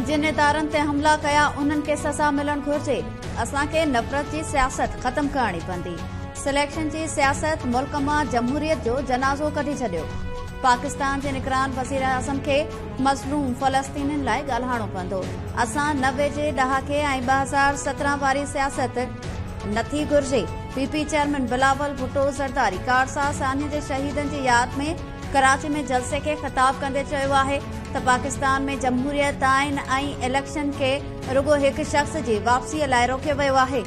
जिन इदारनि ते हमला कया उन्हनि खे सज़ा मिलण घुर्जे। असांखे नफ़रत जी सियासत ख़त्म करणी पवंदी। सिलेक्शन जी सियासत मुल्क मां जमहूरियत जो जनाज़ो कढी छॾियो। पाकिस्तान जे निगरान वज़ीर आज़म खे मज़लूम फ़लस्तीनियुनि लाइ ॻाल्हाइणो पवंदो। असां 90 जे ॾहाके ऐं 2017 वारी सियासत नथी घुर्जे। पीपी चेयरमैन बिलावल भुट्टो ज़रदारी कारसा सानी जे शहीदनि जी यादि में कराची में जलसे खे ख़िताब कंदे चयो आहे त पाकिस्तान में जमहूरियत आइन ऐं इलेक्शन खे रुगो हिक शख़्स जी वापसीअ लाइ रोकियो वियो आहे।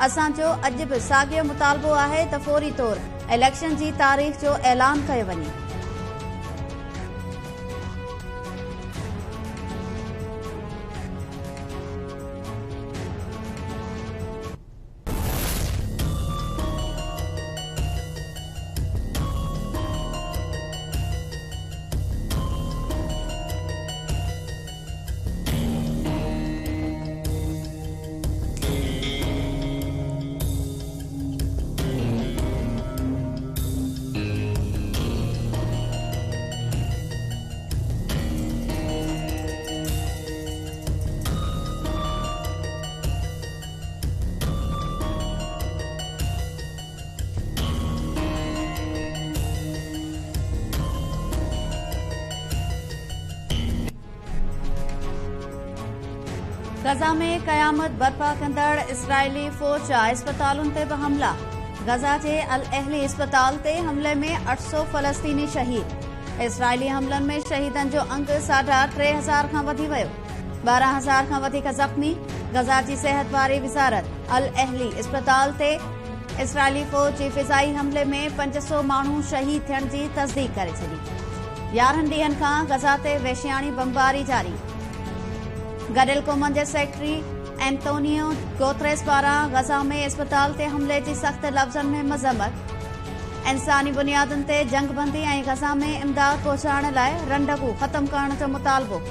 असांजो अॼु बि साॻियो मुतालबो आहे त फौरी तौर इलेक्शन जी तारीख़ जो ऐलान कयो वञे। गज़ा में क़यामत बर्पा कंदड़ इसराइली फ़ौज जा इस्पतालुनि ते बि हमला। गज़ा जे अल अहली इस्पताल ते हमले में 800 फ़लस्तीनी शहीद। इसराइली हमलनि में शहीदनि जो अंग 3000 खां वधी वियो। 12000 खां वधीक ज़ख़्मी। गज़ा जी सिहत वारी विज़ारत अल अहली इस्पताल ते इसराइली फ़ौज जी फ़िज़ाई हमले में 500 माण्हू शहीद थियण जी तस्दीक़ करे छॾी। 11 ॾींहनि खां गज़ा ते वहशियाणी बमबारी जारी। गडियल क़ौमनि जे सेक्रेटरी एंटोनियो गुतेरेस पारां गज़ा में इस्पताल ते हमले जी सख़्त लफ़्ज़नि में मज़म्मत। इंसानी बुनियादुनि ते जंगबंदी ऐं गज़ा में इमदाद पहुचाइण लाइ रंडगू ख़त्म करण जो मुतालबो।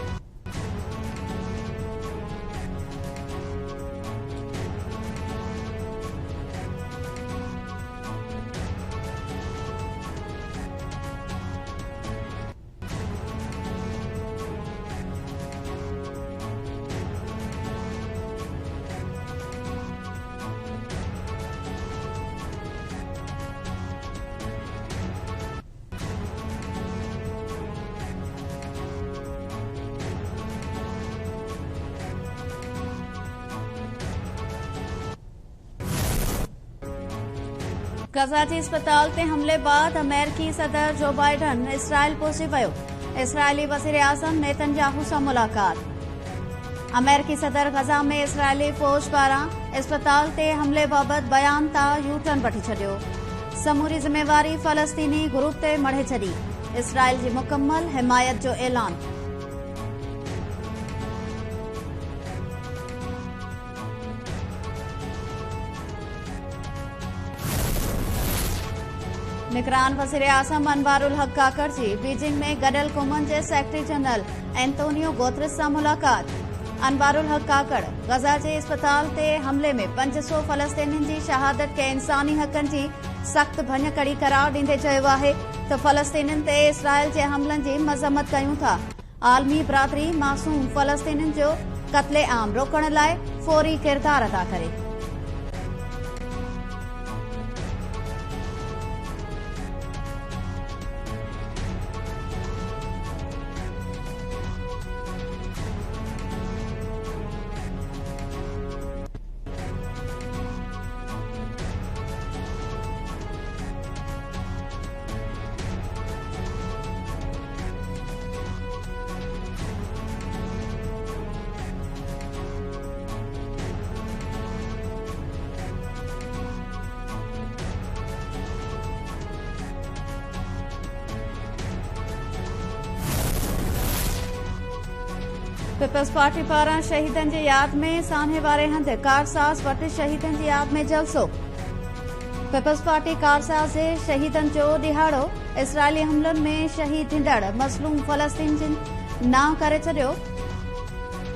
गज़ा जी इस्पताल ते हमले बाद अमेरिकी सदर जो बाइडन इसराइल पहुची वियो। इसराइली वज़ीर आज़म नेतन्याहू सां मुलाक़ात। अमेरिकी सदर गज़ा में इसराइली फ़ौज पारां इस्पताल ते हमले बाबति बयान तां यू टर्न वठी छॾियो। समूरी ज़िम्मेवारी फ़लस्तीनी ग्रुप ते मढ़े छॾी। इसराइल जी मुकमल हिमायत जो ऐलान। निगरान वज़ीर आज़म अनवारुल हक काकड़ जी बीजिंग में गडियल क़ौमनि जे सेक्रेटरी जनरल एंटोनियो गुतेरेस सां मुलाक़ात। अनवारुल हक काकड़ गज़ा जे इस्पताल ते हमले में 500 फ़लस्तीनियुनि जी शहादत खे इंसानी हक़नि जी सख़्त भञकड़ी करार ॾींदे चयो आहे त फ़लस्तीनियुनि ते इसराइल जे हमलनि जी मज़म्मत कयूं था। आलमी बिरादरी मासूम फ़लस्तीनियुनि जो क़त्ले आम रोकण लाइ फ़ौरी किरदार अदा करे। पीपल्स पार्टी पारां शहीदनि जी यादि में सान्हे वारे हंधि कारसाज़ वटि शहीदनि जी यादि में जलसो। पीपल्स पार्टी कारसाज़ जे शहीदनि जो ॾिहाड़ो इसराइली हमलनि में शहीद थींदड़ मज़लूम फ़लस्तीनी नाव करे छॾियो।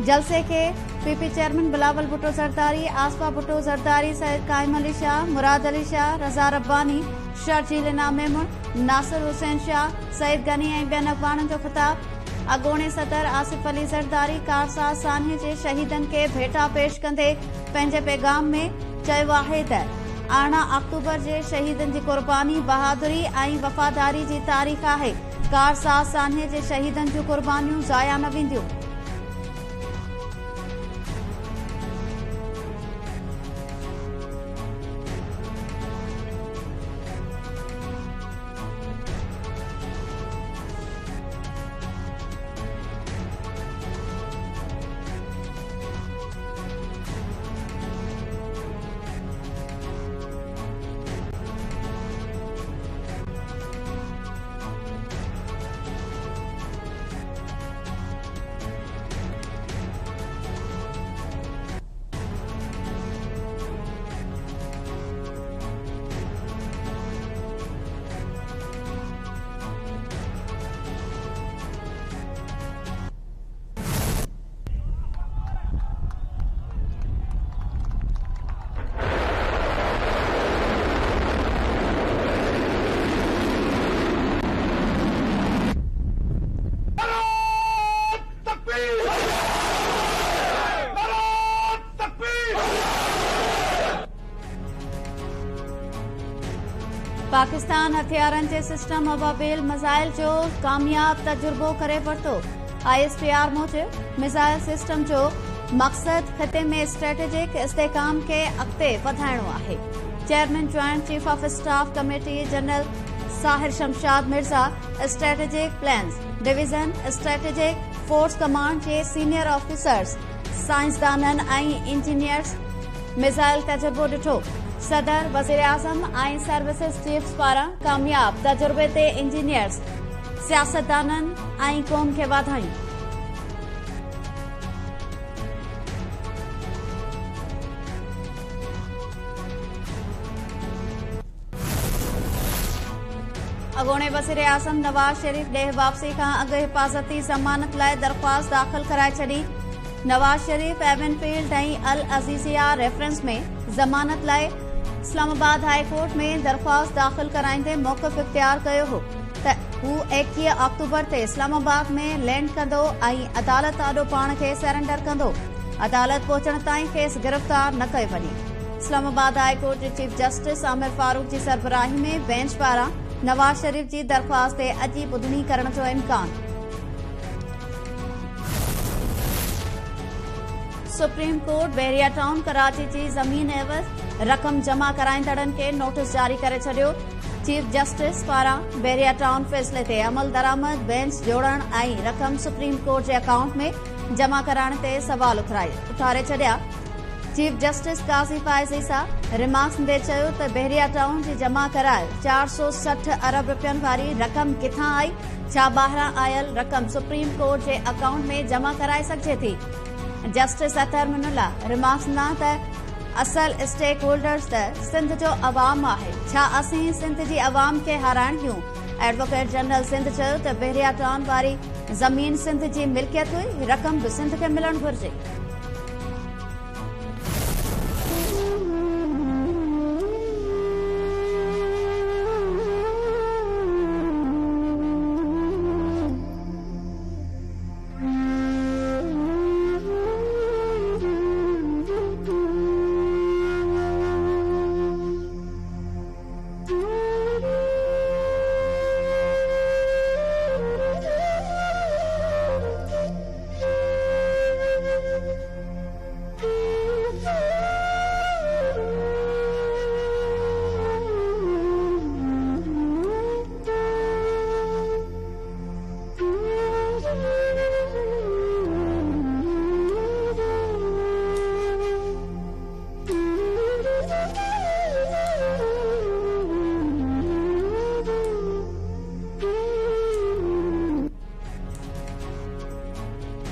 जलसे के पीपी चेयरमैन बिलावल भुट्टो ज़रदारी, आसफा भुट्टो ज़रदारी, सैयद काइम अली शाह, मुराद अली शाह, रज़ा रब्बानी, शर्जील इनाम मेमून, नासिर हुसैन शाह, सईद गनी ऐं ॿियनि अॻवाननि जो ख़िताब। अॻूणे सदर आसिफ अली ज़रदारी कारसाज़ सान्हे जे शहीदनि खे भेटा पेश कंदे पंहिंजे पैगाम में चयो आहे त 18 अक्टूबर जे शहीदनि जी कुर्बानी बहादुरी ऐं वफ़ादारी जी तारीख़ आहे। कारसाज़ सान्हे जे शहीदनि जूं कुर्बानियूं ज़ाया न वेंदियूं। पाकिस्तान हथियारनि जे सिस्टम अबाबिल मिसाइल जो कामयाब तजुर्बो करे वरितो। ISPR मूजिब मिसाइल सिस्टम जो मक़सद ख़िते में स्ट्रेटेजिक इस्तेहकाम खे अॻिते वधाइणो आहे। Chairman joint chief of staff committee general Sahir Shamshad Mirza strategic plans division strategic force command जे सीनियर ऑफिसर्स साइंसदाननि ऐं इंजीनियर्स मिसाइल तजुर्बो ॾिठो। सदर वज़ीर आज़म ऐं सर्विसिस चीफ्स पारां कामयाब तजुर्बे ते इंजीनियर्स सियासतदाननि ऐं क़ौम खे वाधायूं। अॻूणे वज़ीर आज़म नवाज़ शरीफ़ ॾेह वापसी खां अॻु हिफ़ाज़ती ज़मानत लाइ दरख़्वास्त दाख़िल कराए छॾी। नवाज़ शरीफ़ एवनफील्ड ऐं अल अज़ीज़िया रेफरेंस में ज़मानत लाइ इस्लामाबाद हाई कोर्ट में दरख़्वास्त दाख़िल कराईंदे मौक़िफ़ इख्तियार कयो हो त हू 21 अक्टूबर ते इस्लामाबाद में लैंड कंदो ऐं अदालत आॾो पाण खे सरेंडर कंदो। अदालत पहुचण ताईं खेसि गिरफ़्तार न कयो वञे। इस्लामाबाद हाई कोर्ट जे चीफ जस्टिस आमिर फारूक जी सरबराही में बेंच पारां नवाज़ शरीफ़ जी दरख़्वास्त ते अॼु ॿुधणी करण जो इम्कान। सुप्रीम कोर्ट बहरिया टाउन कराची जी ज़मीन एवज़ रक़म जमा कराईंदड़नि खे नोटिस जारी करे छॾियो। चीफ जस्टिस पारां बहरिया टाउन फ़ैसिले ते अमल दरामद बेंच जोड़ण ऐं रक़म सुप्रीम कोर्ट जे अकाउंट में जमा कराइण ते सवाल उथारे छॾिया। चीफ जस्टिस काज़ी फाइज़ ईसा रिमार्क्स ॾे चयो त बहरिया टाउन जी जमा करायल 460 अरब रुपयनि वारी रक़म किथां आई? छा ॿाहिरां आयल रक़म सुप्रीम कोर्ट जे अकाउंट में जमा कराए सघिजे थी? जस्टिस अतर मिनुल्ला रिमार्क्स ॾिना त असल स्टेक होल्डर्स त सिंध जो अवाम आहे। छा असीं सिंध जी अवाम खे हाराइण ॾियूं? एडवोकेट जनरल सिंध चयो त बहरिया टाउन वारी ज़मीन सिंध जी मिल्कियत हुई, रक़म बि सिंध खे मिलणु घुरिजे।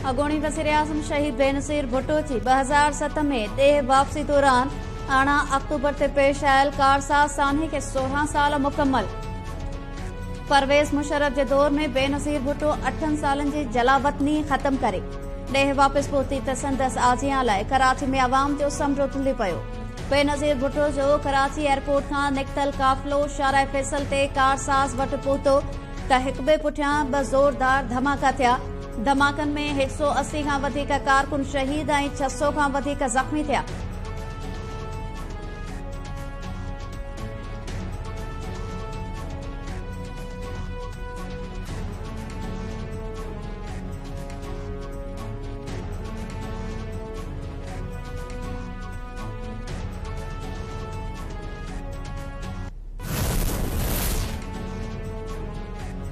अॻूणी वज़ीर आज़म शहीद बेनज़ीर भुट्टो जी 2007 में ॾेह वापसी दौरान 18 अक्टूबर ते पेश आयल कारसाज़ सान्हे के 16 साल मुकम्मल। परवेज़ मुशर्रफ जे दौर में बेनज़ीर भुट्टो 8 सालनि जी जलावतनी ख़त्म करे ॾेह वापसि पहुती त संदसि आजियां लाइ कराची में अवाम जो समरो थुली पियो। बेनज़ीर भुट्टो जो कराची एयरपोर्ट खां निकितल काफ़िलो शाराए फैसल ते कारसाज़ वटि पहुतो त हिक ॿिए पुठियां ॿ ज़ोरदार धमाका थिया। धमाकनि में 180 खां वधीक कारकुन शहीद ऐं 600 खां वधीक ज़ख़्मी थिया।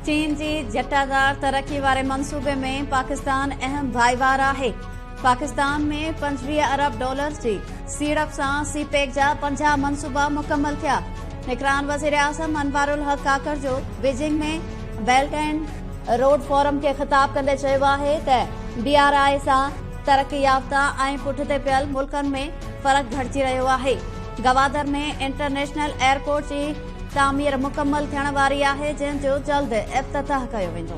चीन जी जटादार तरक्की वारे मंसूबे में पाकिस्तान अहम भाईवार आहे। पाकिस्तान में 25 अरब डॉलर जी सीड़प सां सीपेक जा 50 मंसूबा मुकम्मल थिया। निगरान वज़ीर आज़म अनवारुल हक काकर जो बीजिंग में बेल्ट एंड रोड फोरम खे ख़िताब कंदे चयो आहे त BRI सां तरक्की याफ़्ता ऐं पुठिते पियल मुल्कनि में फ़र्क़ु घटिजी रहियो आहे। गवादर में इंटरनेशनल एयरपोर्ट जी तामीर मुकम्मल थियण वारी आहे, जंहिं जो जल्द इफ्तिताह कयो वेंदो।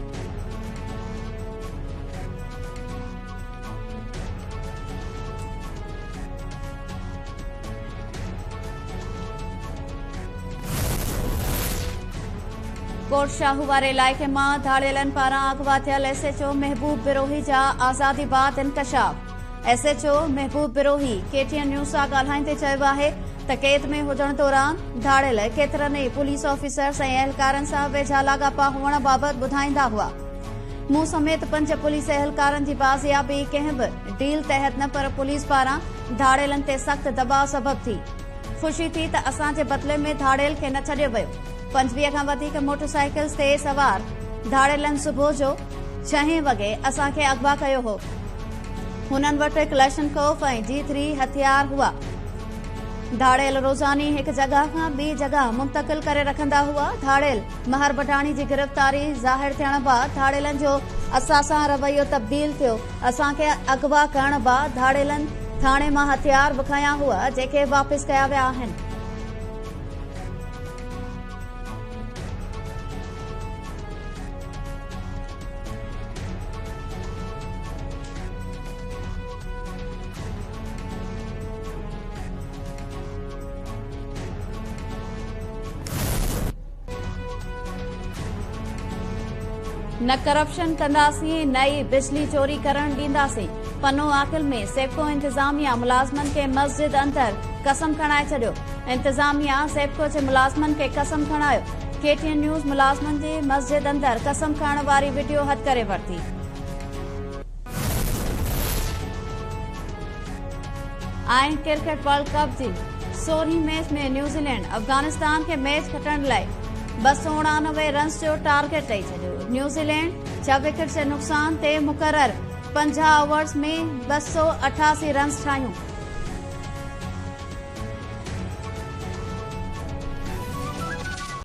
कोट शाहू वारे इलाइक़े मां धाड़ियलनि पारां अगवा थियल SHO महबूब बिरोही जा आज़ादी बाद इंकशाफ। SHO महबूब बिरोही KTN न्यूज़ सां ॻाल्हाईंदे चयो आहे त कैद में हुजण दौरान धाड़ियल केतिरनि ई पुलिस ऑफिसर्स ऐं एहलकारनि सां वेझा लाॻापा हुअण बाबति ॿुधाईंदा हुआ। मूं समेत 5 पुलिस एहलकारनि जी बाज़ियाबी कंहिं बि डील तहत न पर पुलिस पारां धाड़ियलनि ते सख़्त दबाव सबबि थी। ख़ुशी थी त असांजे बदिले में धाड़ियल खे न छॾियो वियो। 25 खां वधीक मोटरसाइकिल्स ते सवार धाड़ियलनि सुबुह जो 6 वॻे असांखे अगवा कयो हो। हुननि वटि क्लैशनकोफ ऐं G3 हथियार हुआ। धाड़ियल रोज़ानी हिक जगह खां ॿी जगह मुंतकिल करे रखंदा हुआ। धाड़ियल महर बटाणी जी गिरफ़्तारी ज़ाहिर थियण बाद धाड़ियलनि जो असां सां रवैयो तब्दील थियो। असांखे अगवा करण बाद धाड़ियलनि थाणे मां हथियार बि खंया हुआ, जेके वापसि कया विया आहिनि। न करप्शन कंदासीं, नई बिजली चोरी करण ॾींदासीं। पनो आकिल में सेप्को इंतजामिया मुलाज़मनि खे मस्जिद अंदर कसम खणाए छॾियो। इंतजामिया सेप्को जे मुलाज़मनि खे कसम खणायो। KTN न्यूज़ मुलाज़मनि जी मस्जिद अंदर कसम खणण वारी वीडियो हथ करे वरिती। ऐं क्रिकेट वर्ल्ड कप जी 16हीं मैच में न्यूज़ीलैंड अफगानिस्तान खे मैच खटण लाइ 289 रन्स जो टारगेट ॾेई छॾियो। न्यूज़ीलैंड 6 विकेट जे नुक़सान ते मुक़रर 50 ओवर्स में 288 रन्स ठाहियूं।